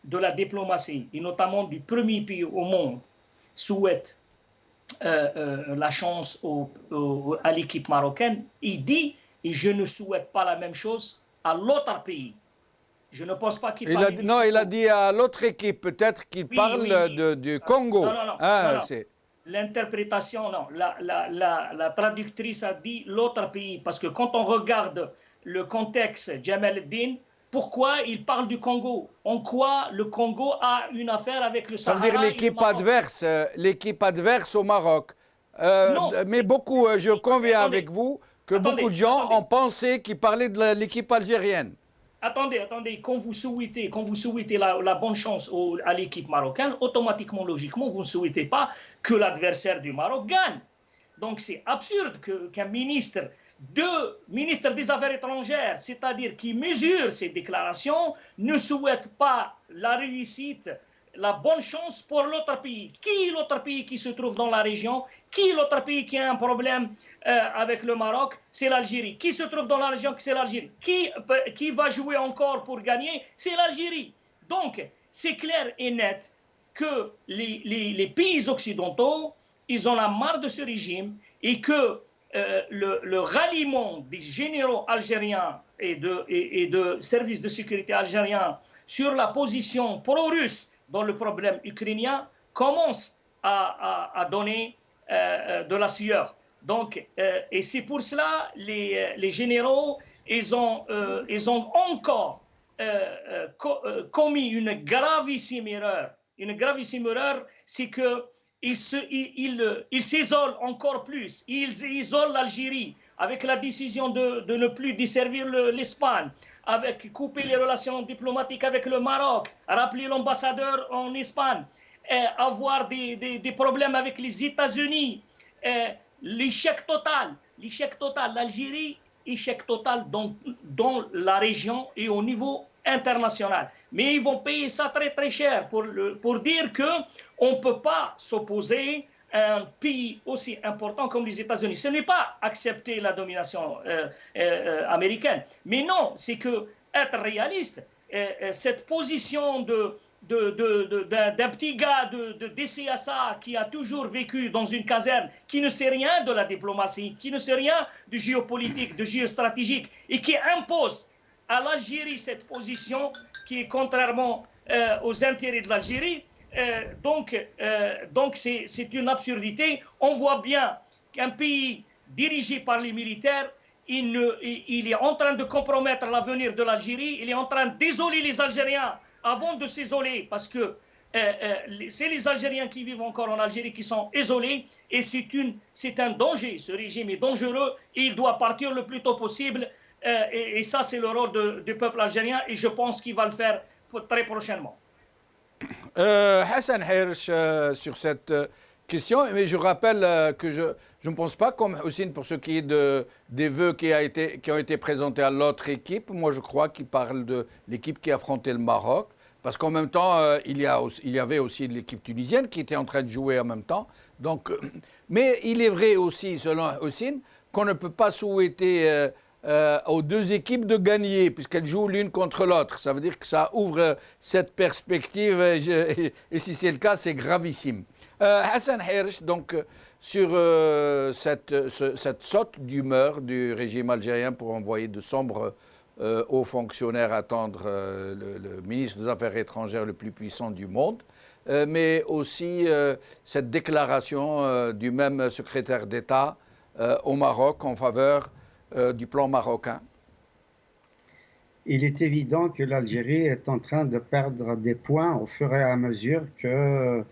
de la diplomatie, et notamment du premier pays au monde, souhaite la chance à l'équipe marocaine. Il dit, et je ne souhaite pas la même chose à l'autre pays. Je ne pense pas qu'il parle... Non, il a dit à l'autre équipe, peut-être qu'il parle du Congo. Non. L'interprétation, non. La traductrice a dit l'autre pays, parce que quand on regarde le contexte, Jamal el-Din, pourquoi il parle du Congo? En quoi le Congo a une affaire avec le Sahara? Ça veut dire l'équipe adverse au Maroc. Mais beaucoup, je conviens avec vous, que beaucoup de gens ont pensé qu'il parlait de l'équipe algérienne. Attendez, quand vous souhaitez la bonne chance à l'équipe marocaine, automatiquement, logiquement, vous ne souhaitez pas que l'adversaire du Maroc gagne. Donc c'est absurde qu'un ministre des Affaires étrangères, c'est-à-dire qui mesure ces déclarations, ne souhaite pas la réussite, la bonne chance pour l'autre pays. Qui est l'autre pays qui se trouve dans la région? Qui est l'autre pays qui a un problème avec le Maroc? C'est l'Algérie. Qui se trouve dans la région? C'est l'Algérie. Qui va jouer encore pour gagner? C'est l'Algérie. Donc, c'est clair et net que les pays occidentaux, ils en ont marre de ce régime et que le ralliement des généraux algériens et de services de sécurité algériens sur la position pro-russe dans le problème ukrainien commence à donner de la sueur. Donc, et c'est pour cela les généraux, ils ont encore commis une gravissime erreur. Une gravissime erreur, c'est que ils s'isolent encore plus. Ils isolent l'Algérie avec la décision de ne plus desservir l'Espagne, avec couper les relations diplomatiques avec le Maroc, rappeler l'ambassadeur en Espagne, avoir des problèmes avec les États-Unis, l'échec total, l'Algérie, échec total dans la région et au niveau international. Mais ils vont payer ça très très cher pour dire qu'on ne peut pas s'opposer à un pays aussi important comme les États-Unis. Ce n'est pas accepter la domination américaine, mais non, c'est que être réaliste, cette position d'un petit gars de DCSA qui a toujours vécu dans une caserne, qui ne sait rien de la diplomatie, qui ne sait rien du géopolitique, de géostratégique, et qui impose à l'Algérie cette position qui est contrairement aux intérêts de l'Algérie. Donc c'est une absurdité. On voit bien qu'un pays dirigé par les militaires, il est en train de compromettre l'avenir de l'Algérie, il est en train d'isoler les Algériens avant de s'isoler, parce que c'est les Algériens qui vivent encore en Algérie qui sont isolés, et c'est un danger. Ce régime est dangereux et il doit partir le plus tôt possible. Et ça, c'est le rôle du peuple algérien, et je pense qu'il va le faire très prochainement. Hassan Hirsch, sur cette question, mais je rappelle que je ne pense pas comme Houssine pour ce qui est des vœux qui ont été présentés à l'autre équipe. Moi, je crois qu'il parle de l'équipe qui affrontait le Maroc. Parce qu'en même temps, il y avait aussi l'équipe tunisienne qui était en train de jouer en même temps. Donc, mais il est vrai aussi, selon Houssine, qu'on ne peut pas souhaiter aux deux équipes de gagner, puisqu'elles jouent l'une contre l'autre. Ça veut dire que ça ouvre cette perspective, et si c'est le cas, c'est gravissime. Hassan Hirsch, donc, sur cette saute d'humeur du régime algérien pour envoyer de sombres hauts fonctionnaires attendre le ministre des Affaires étrangères le plus puissant du monde, mais aussi cette déclaration du même secrétaire d'État au Maroc en faveur du plan marocain. Il est évident que l'Algérie est en train de perdre des points au fur et à mesure que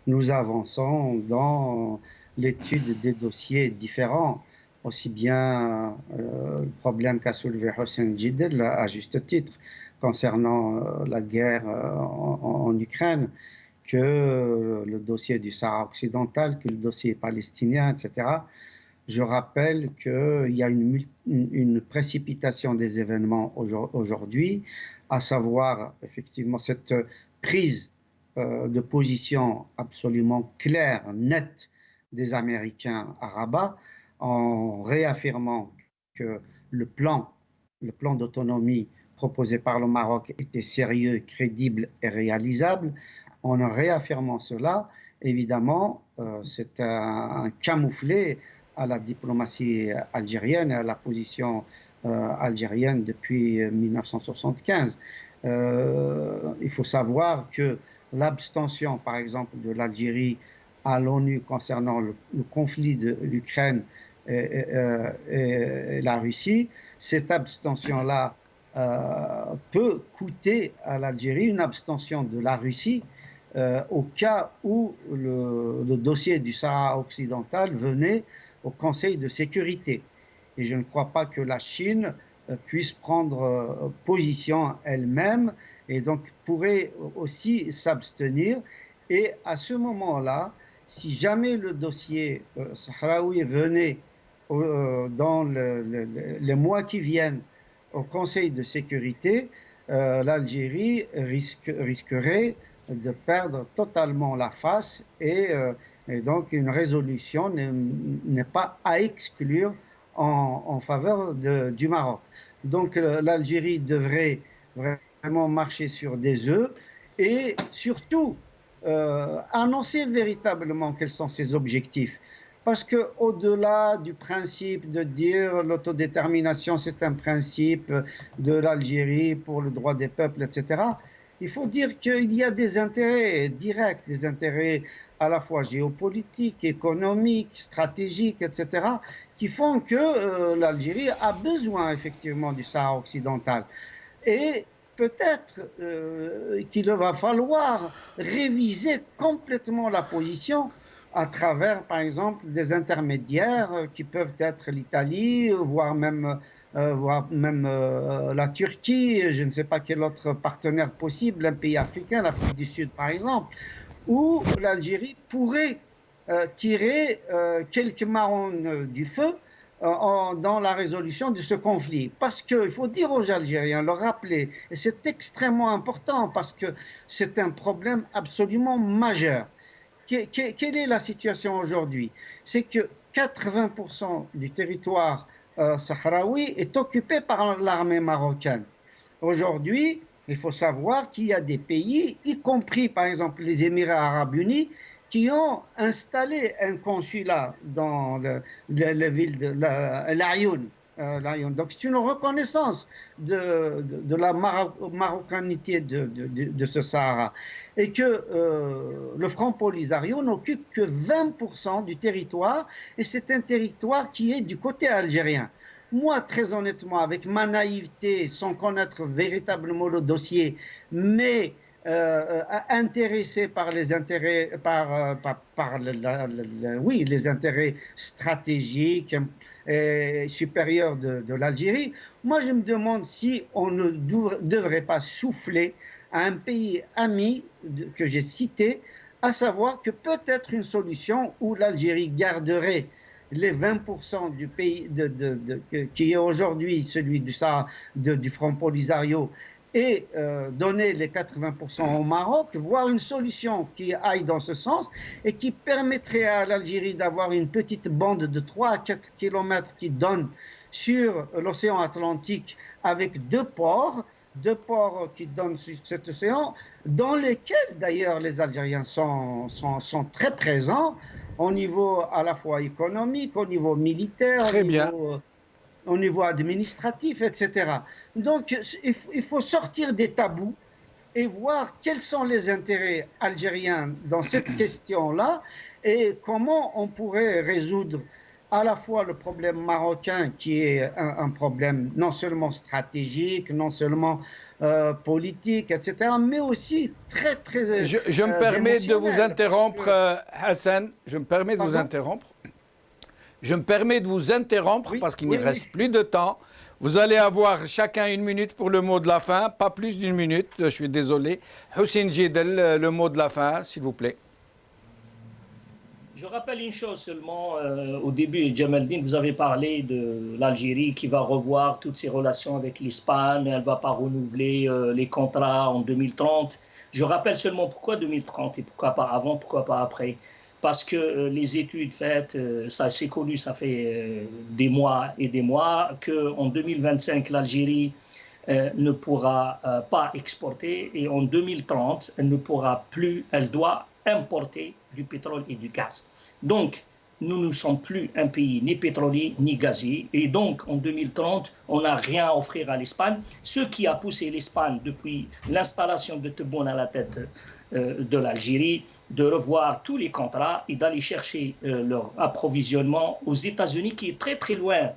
nous avançons dans l'étude des dossiers différents. Aussi bien le problème qu'a soulevé Hossein Jidel, à juste titre, concernant la guerre en Ukraine, que le dossier du Sahara occidental, que le dossier palestinien, etc. Je rappelle qu'il y a une précipitation des événements aujourd'hui, à savoir effectivement cette prise de position absolument claire, nette des Américains à Rabat, en réaffirmant que le plan d'autonomie proposé par le Maroc était sérieux, crédible et réalisable. En réaffirmant cela, évidemment, c'est un camouflet à la diplomatie algérienne et à la position algérienne depuis 1975. Il faut savoir que l'abstention, par exemple, de l'Algérie à l'ONU concernant le conflit de l'Ukraine et la Russie, cette abstention-là peut coûter à l'Algérie une abstention de la Russie au cas où le dossier du Sahara occidental venait au Conseil de sécurité. Et je ne crois pas que la Chine puisse prendre position elle-même et donc pourrait aussi s'abstenir. Et à ce moment-là, si jamais le dossier sahraoui venait dans les mois qui viennent au Conseil de sécurité, l'Algérie risquerait de perdre totalement la face et donc une résolution n'est pas à exclure en faveur du Maroc. Donc l'Algérie devrait vraiment marcher sur des œufs et surtout annoncer véritablement quels sont ses objectifs. Parce qu'au-delà du principe de dire l'autodétermination, c'est un principe de l'Algérie pour le droit des peuples, etc., il faut dire qu'il y a des intérêts directs, des intérêts à la fois géopolitiques, économiques, stratégiques, etc., qui font que l'Algérie a besoin effectivement du Sahara occidental. Et peut-être qu'il va falloir réviser complètement la position à travers, par exemple, des intermédiaires qui peuvent être l'Italie, voire même la Turquie, je ne sais pas quel autre partenaire possible, un pays africain, l'Afrique du Sud par exemple, où l'Algérie pourrait tirer quelques marrons du feu dans la résolution de ce conflit. Parce qu'il faut dire aux Algériens, leur rappeler, et c'est extrêmement important parce que c'est un problème absolument majeur. Quelle est la situation aujourd'hui? C'est que 80% du territoire sahraoui est occupé par l'armée marocaine. Aujourd'hui, il faut savoir qu'il y a des pays, y compris par exemple les Émirats arabes unis, qui ont installé un consulat dans la ville de l'Aïoun. Donc c'est une reconnaissance de la marocanité de ce Sahara. Et que le Front Polisario n'occupe que 20% du territoire, et c'est un territoire qui est du côté algérien. Moi, très honnêtement, avec ma naïveté, sans connaître véritablement le dossier, mais intéressé par les intérêts, oui, les intérêts stratégiques supérieurs de l'Algérie. Moi, je me demande si on ne devrait pas souffler à un pays ami que j'ai cité, à savoir que peut-être une solution où l'Algérie garderait les 20% du pays qui est aujourd'hui celui du Front Polisario et donner les 80% au Maroc, voire une solution qui aille dans ce sens et qui permettrait à l'Algérie d'avoir une petite bande de 3 à 4 kilomètres qui donne sur l'océan Atlantique avec deux ports qui donnent sur cet océan, dans lesquels d'ailleurs les Algériens sont très présents au niveau à la fois économique, au niveau militaire, au niveau administratif, etc. Donc, il faut sortir des tabous et voir quels sont les intérêts algériens dans cette question-là et comment on pourrait résoudre à la fois le problème marocain, qui est un problème non seulement stratégique, non seulement politique, etc., mais aussi très, très... Je me permets de vous interrompre, Hassan, je me permets de vous interrompre. Je me permets de vous interrompre parce qu'il ne reste plus de temps. Vous allez avoir chacun 1 minute pour le mot de la fin, pas plus d'1 minute, je suis désolé. Hussein Jidel, le mot de la fin, s'il vous plaît. Je rappelle une chose seulement, au début, Jamaldine, vous avez parlé de l'Algérie qui va revoir toutes ses relations avec l'Espagne, elle ne va pas renouveler les contrats en 2030. Je rappelle seulement pourquoi 2030 et pourquoi pas avant, pourquoi pas après. Parce que les études faites, ça c'est connu, ça fait des mois et des mois, qu'en 2025, l'Algérie ne pourra pas exporter et en 2030, elle ne pourra plus, elle doit importer du pétrole et du gaz. Donc, nous ne sommes plus un pays ni pétrolier ni gazier. Et donc, en 2030, on n'a rien à offrir à l'Espagne. Ce qui a poussé l'Espagne depuis l'installation de Tebboune à la tête de l'Algérie, de revoir tous les contrats et d'aller chercher leur approvisionnement aux États-Unis, qui est très très loin.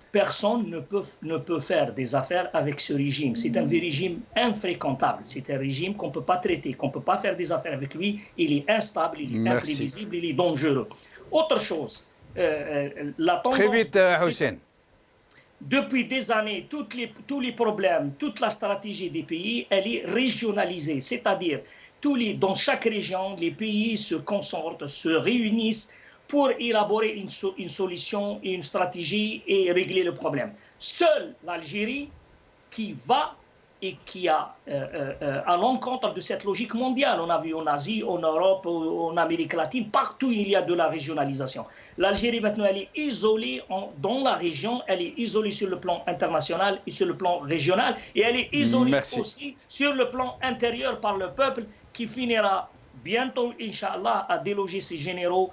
Personne ne peut faire des affaires avec ce régime. C'est un régime infréquentable. C'est un régime qu'on ne peut pas traiter, qu'on ne peut pas faire des affaires avec lui. Il est instable, il est imprévisible, il est dangereux. Autre chose, la tendance... Très vite, Hussein. Depuis des années, tous les problèmes, toute la stratégie des pays, elle est régionalisée. C'est-à-dire, dans chaque région, les pays se concentrent, se réunissent pour élaborer une solution et une stratégie et régler le problème. Seule l'Algérie qui va et qui a à l'encontre de cette logique mondiale. On a vu en Asie, en Europe, en Amérique latine, partout il y a de la régionalisation. L'Algérie maintenant elle est isolée dans la région, elle est isolée sur le plan international et sur le plan régional, et elle est isolée aussi sur le plan intérieur par le peuple qui finira bientôt, Inch'Allah, à déloger ses généraux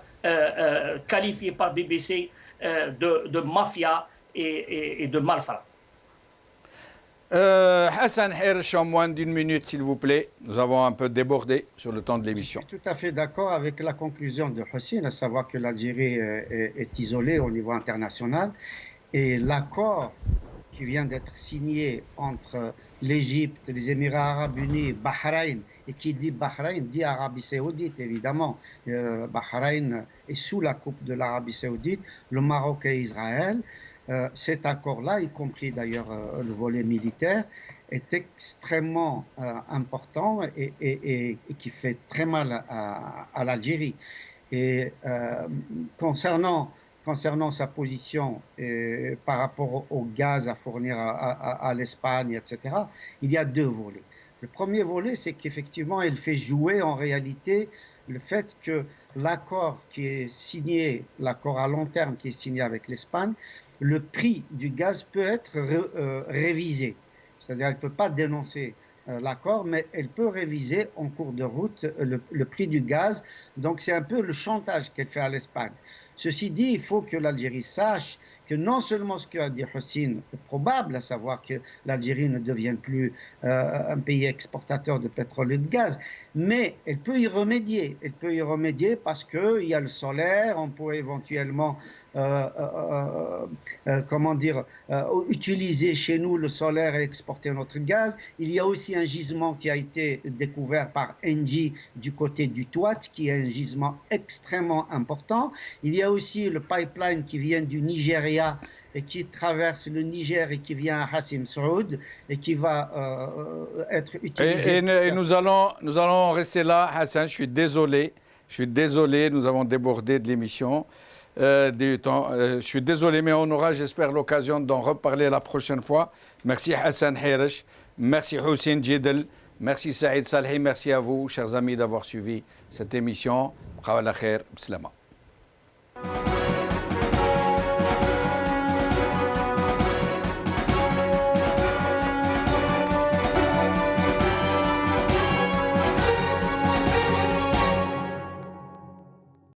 qualifiés par BBC de mafia et de malfrats. Hassan Hersh, en moins d'1 minute, s'il vous plaît. Nous avons un peu débordé sur le temps de l'émission. Je suis tout à fait d'accord avec la conclusion de Hussein, à savoir que l'Algérie est isolée au niveau international. Et l'accord qui vient d'être signé entre l'Égypte, les Émirats arabes unis, Bahreïn, et qui dit Bahreïn dit Arabie saoudite, évidemment. Bahreïn est sous la coupe de l'Arabie saoudite, le Maroc et Israël. Cet accord-là, y compris d'ailleurs le volet militaire, est extrêmement important et qui fait très mal à l'Algérie. Et concernant sa position par rapport au gaz à fournir à l'Espagne, etc., il y a 2 volets. Le premier volet, c'est qu'effectivement, elle fait jouer en réalité le fait que l'accord qui est signé, l'accord à long terme qui est signé avec l'Espagne, le prix du gaz peut être révisé. C'est-à-dire qu'elle ne peut pas dénoncer l'accord, mais elle peut réviser en cours de route le prix du gaz. Donc c'est un peu le chantage qu'elle fait à l'Espagne. Ceci dit, il faut que l'Algérie sache que non seulement ce qu'a dit Hussein est probable, à savoir que l'Algérie ne devienne plus un pays exportateur de pétrole et de gaz, mais elle peut y remédier. Elle peut y remédier parce qu'il y a le solaire, on pourrait éventuellement utiliser chez nous le solaire et exporter notre gaz. Il y a aussi un gisement qui a été découvert par Engie du côté du Touat, qui est un gisement extrêmement important. Il y a aussi le pipeline qui vient du Nigeria et qui traverse le Niger et qui vient à Hassim Saoud et qui va être utilisé. Et nous allons rester là, Hassan, je suis désolé, nous avons débordé de l'émission. Du temps. Je suis désolé, mais on aura, j'espère, l'occasion d'en reparler la prochaine fois. Merci Hassan Hirish, merci Hussein Jidel, merci Saïd Salhi, merci à vous, chers amis, d'avoir suivi cette émission. Khawala khair, bislama.